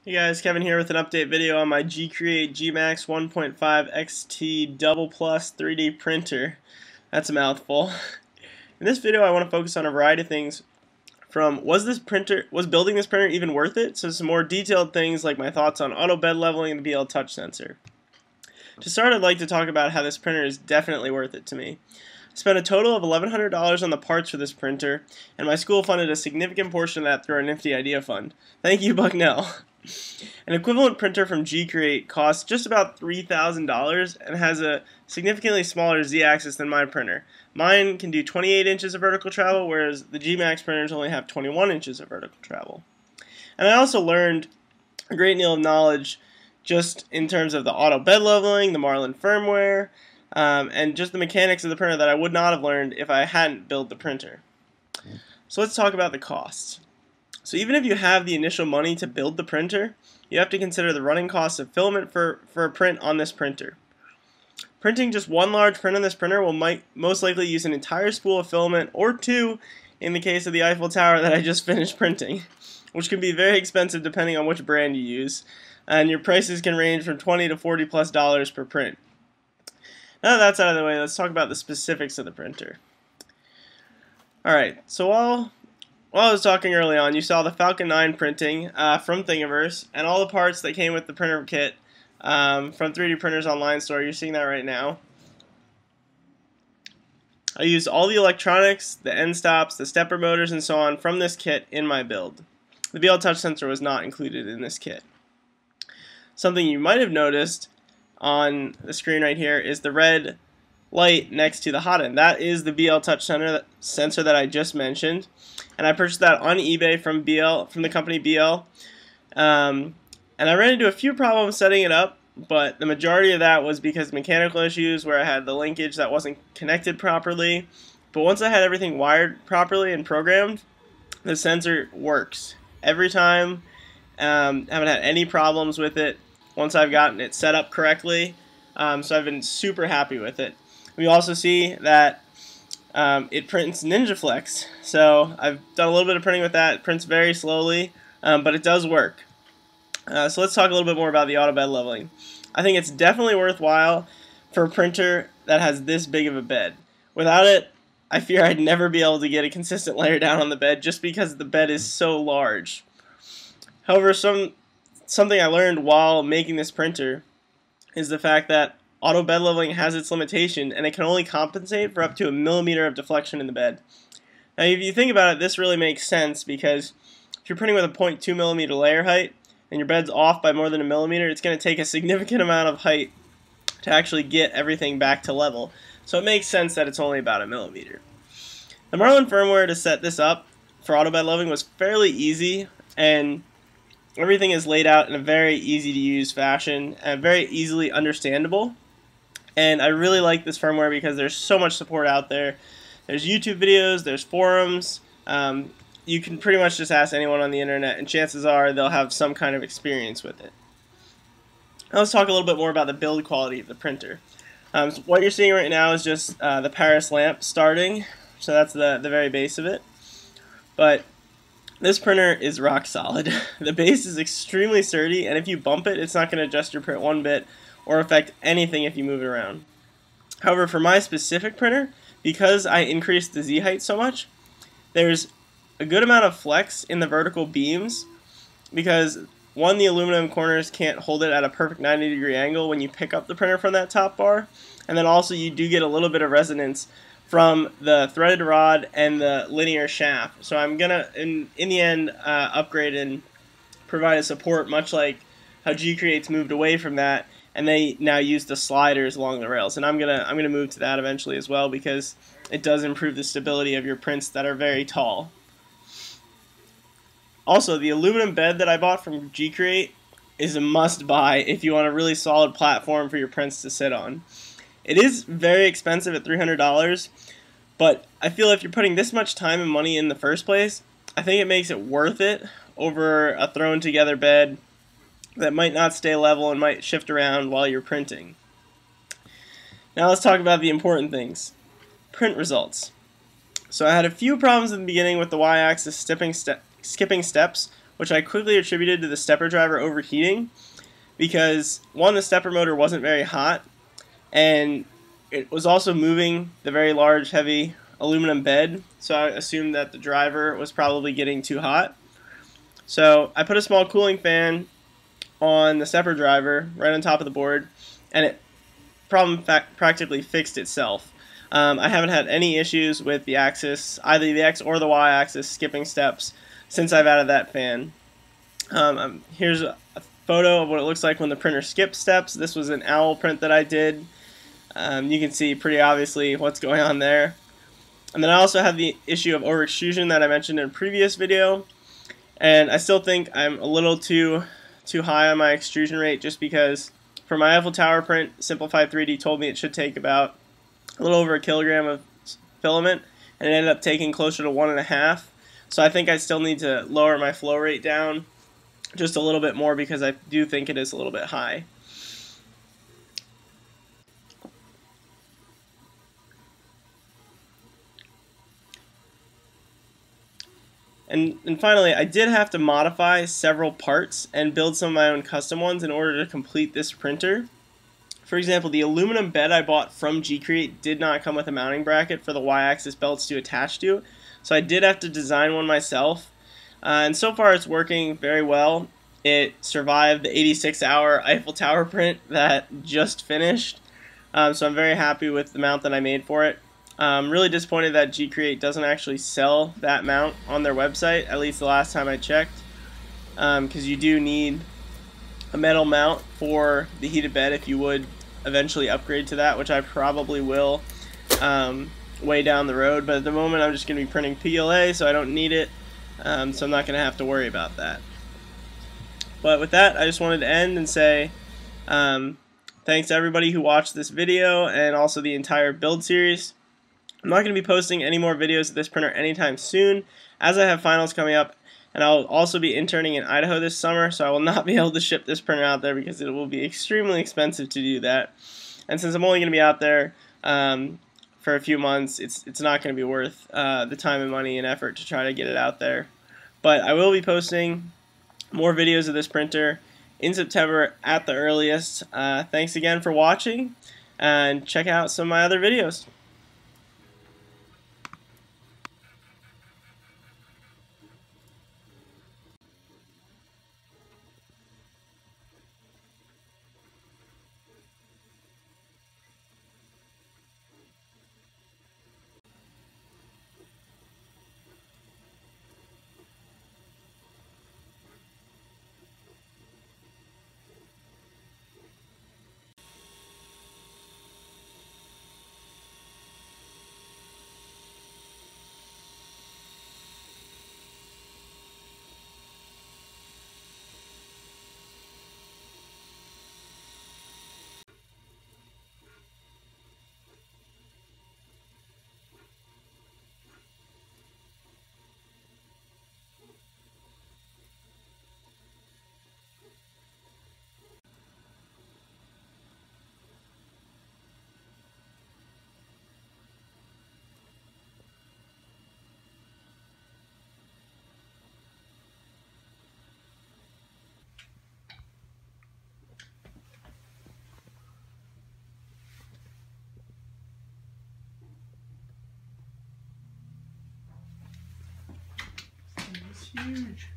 Hey guys, Kevin here with an update video on my gCreate gMax 1.5 XT Double Plus 3D printer. That's a mouthful. In this video I want to focus on a variety of things from was building this printer even worth it, so some more detailed things like my thoughts on auto bed leveling and the BL touch sensor. To start, I'd like to talk about how this printer is definitely worth it to me. I spent a total of $1,100 on the parts for this printer, and my school funded a significant portion of that through our Nifty Idea Fund. Thank you, Bucknell. An equivalent printer from gCreate costs just about $3,000 and has a significantly smaller Z-axis than my printer. Mine can do 28 inches of vertical travel, whereas the gMax printers only have 21 inches of vertical travel. And I also learned a great deal of knowledge just in terms of the auto bed leveling, the Marlin firmware, and just the mechanics of the printer that I would not have learned if I hadn't built the printer. So let's talk about the costs. So even if you have the initial money to build the printer, you have to consider the running costs of filament for a print on this printer. Printing just one large print on this printer will most likely use an entire spool of filament, or two in the case of the Eiffel Tower that I just finished printing, which can be very expensive depending on which brand you use, and your prices can range from $20 to $40+ per print. Now that that's out of the way, let's talk about the specifics of the printer. Alright, so while I was talking early on, you saw the Falcon 9 printing from Thingiverse, and all the parts that came with the printer kit from 3D Printers Online Store. You're seeing that right now. I used all the electronics, the end stops, the stepper motors, and so on from this kit in my build. The BL touch sensor was not included in this kit. Something you might have noticed on the screen right here is the red light next to the hot end. That is the BL touch sensor that I just mentioned, and I purchased that on eBay from the company BL. And I ran into a few problems setting it up, but the majority of that was because of mechanical issues where I had the linkage that wasn't connected properly. But once I had everything wired properly and programmed, the sensor works every time. Haven't had any problems with it once I've gotten it set up correctly. So I've been super happy with it. We also see that it prints NinjaFlex. So I've done a little bit of printing with that. It prints very slowly, but it does work. So let's talk a little bit more about the auto bed leveling. I think it's definitely worthwhile for a printer that has this big of a bed. Without it, I fear I'd never be able to get a consistent layer down on the bed just because the bed is so large. However, something I learned while making this printer is the fact that auto bed leveling has its limitation, and it can only compensate for up to 1 millimeter of deflection in the bed. Now, if you think about it, this really makes sense because if you're printing with a 0.2 millimeter layer height and your bed's off by more than 1 millimeter, it's going to take a significant amount of height to actually get everything back to level. So it makes sense that it's only about 1 millimeter. The Marlin firmware to set this up for auto bed leveling was fairly easy, and everything is laid out in a very easy to use fashion and very easily understandable. And I really like this firmware because there's so much support out there. There's YouTube videos, there's forums. You can pretty much just ask anyone on the internet, and chances are they'll have some kind of experience with it. Now let's talk a little bit more about the build quality of the printer. So what you're seeing right now is just the Paris lamp starting. So that's the very base of it. But this printer is rock solid. The base is extremely sturdy, and if you bump it, it's not going to adjust your print one bit or affect anything if you move it around. However, for my specific printer, because I increased the Z height so much, there's a good amount of flex in the vertical beams because, one, the aluminum corners can't hold it at a perfect 90-degree angle when you pick up the printer from that top bar, and then also you do get a little bit of resonance from the threaded rod and the linear shaft. So I'm gonna, in the end, upgrade and provide a support much like how gCreate's moved away from that, and they now use the sliders along the rails. And I'm gonna move to that eventually as well because it does improve the stability of your prints that are very tall. Also, the aluminum bed that I bought from gCreate is a must-buy if you want a really solid platform for your prints to sit on. It is very expensive at $300, but I feel if you're putting this much time and money in the first place, I think it makes it worth it over a thrown together bed that might not stay level and might shift around while you're printing. Now let's talk about the important things. Print results. So I had a few problems in the beginning with the y-axis skipping steps which I quickly attributed to the stepper driver overheating because, one, the stepper motor wasn't very hot, and it was also moving the very large, heavy aluminum bed, so I assumed that the driver was probably getting too hot. So I put a small cooling fan on the stepper driver right on top of the board, and it practically fixed itself. I haven't had any issues with the axis, either the X or the Y axis skipping steps since I've added that fan. Here's a photo of what it looks like when the printer skips steps. This was an owl print that I did. You can see pretty obviously what's going on there. And then I also have the issue of over extrusion that I mentioned in a previous video, and I still think I'm a little too high on my extrusion rate, just because for my Eiffel Tower print, Simplified 3D told me it should take about a little over a kilogram of filament, and it ended up taking closer to 1.5. So I think I still need to lower my flow rate down just a little bit more, because I do think it is a little bit high. And finally, I did have to modify several parts and build some of my own custom ones in order to complete this printer. For example, the aluminum bed I bought from gCreate did not come with a mounting bracket for the Y-axis belts to attach to, so I did have to design one myself. And so far it's working very well. It survived the 86-hour Eiffel Tower print that just finished, so I'm very happy with the mount that I made for it. I'm really disappointed that gCreate doesn't actually sell that mount on their website, at least the last time I checked, because you do need a metal mount for the heated bed if you would eventually upgrade to that, which I probably will way down the road. But at the moment I'm just going to be printing PLA, so I don't need it, so I'm not going to have to worry about that. But with that, I just wanted to end and say thanks to everybody who watched this video and also the entire build series. I'm not going to be posting any more videos of this printer anytime soon, as I have finals coming up, and I'll also be interning in Idaho this summer, so I will not be able to ship this printer out there because it will be extremely expensive to do that. And since I'm only going to be out there for a few months, it's not going to be worth the time and money and effort to try to get it out there. But I will be posting more videos of this printer in September at the earliest. Thanks again for watching, and check out some of my other videos. It's huge.